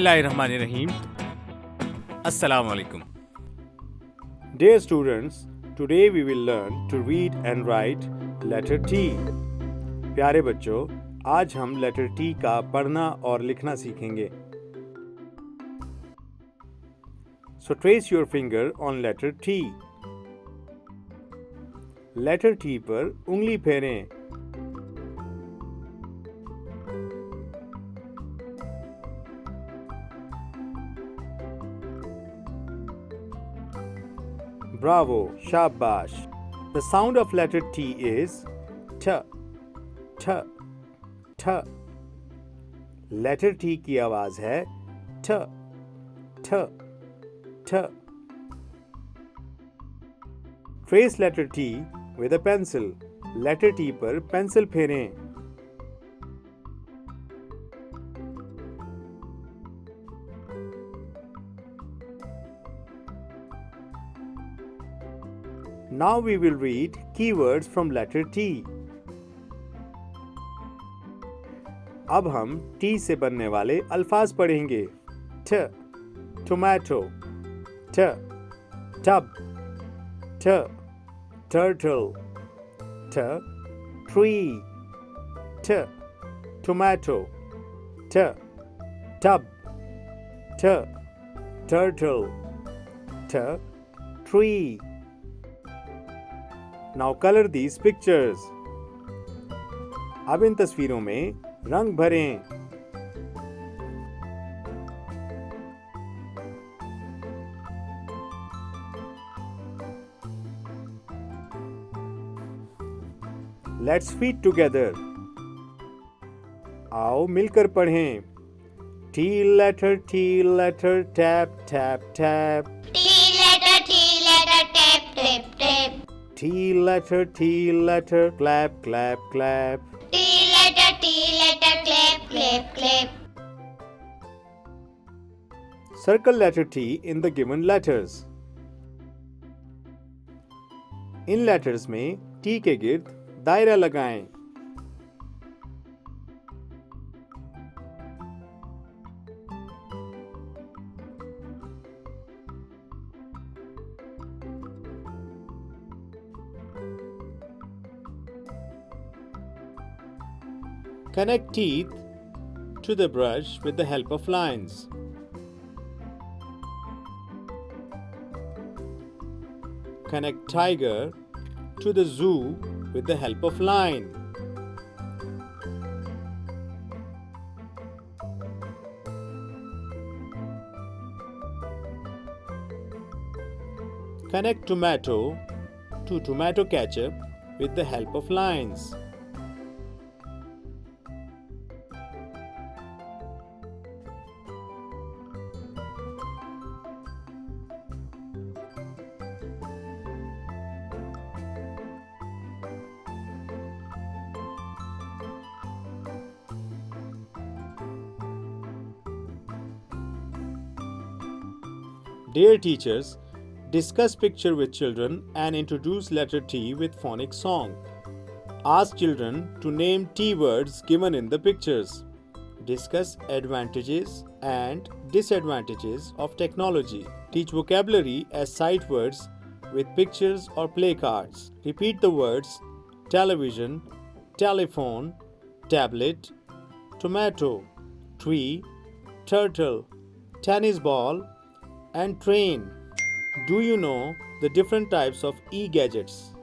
Bismillahirrahmanirrahim. Assalamu alaikum. Dear students, today we will learn to read and write letter T. प्यारे बच्चों, आज हम letter T का पढ़ना और लिखना सीखेंगे. So trace your finger on letter T. Letter T पर उंगली फेरें. Bravo, shabash. The sound of letter T is T, T, T. Letter T की आवाज है T, T, T. Trace letter T with a pencil. Letter T पर pencil फेरें. Now we will read keywords from letter T. अब हम T से बनने वाले अल्फाज पढ़ेंगे. T, tomato. T, tub. T, turtle. T, tree. T, tomato. T, tub. T, turtle. T, tree. Now color these pictures. अब इन तस्वीरों में रंग भरें. Let's read together. आओ मिलकर पढ़ें. T letter, tap, tap, tap. T letter, tap, tap, tap. T letter, clap, clap, clap. T letter, clap, clap, clap. Circle letter T in the given letters. In letters में T के गिर्द दायरा लगाएं. Connect teeth to the brush with the help of lines. Connect tiger to the zoo with the help of line. Connect tomato to tomato ketchup with the help of lines. Dear teachers, discuss picture with children and introduce letter T with phonic song. Ask children to name T words given in the pictures. Discuss advantages and disadvantages of technology. Teach vocabulary as sight words with pictures or play cards. Repeat the words television, telephone, tablet, tomato, tree, turtle, tennis ball, and train. Do you know the different types of e-gadgets?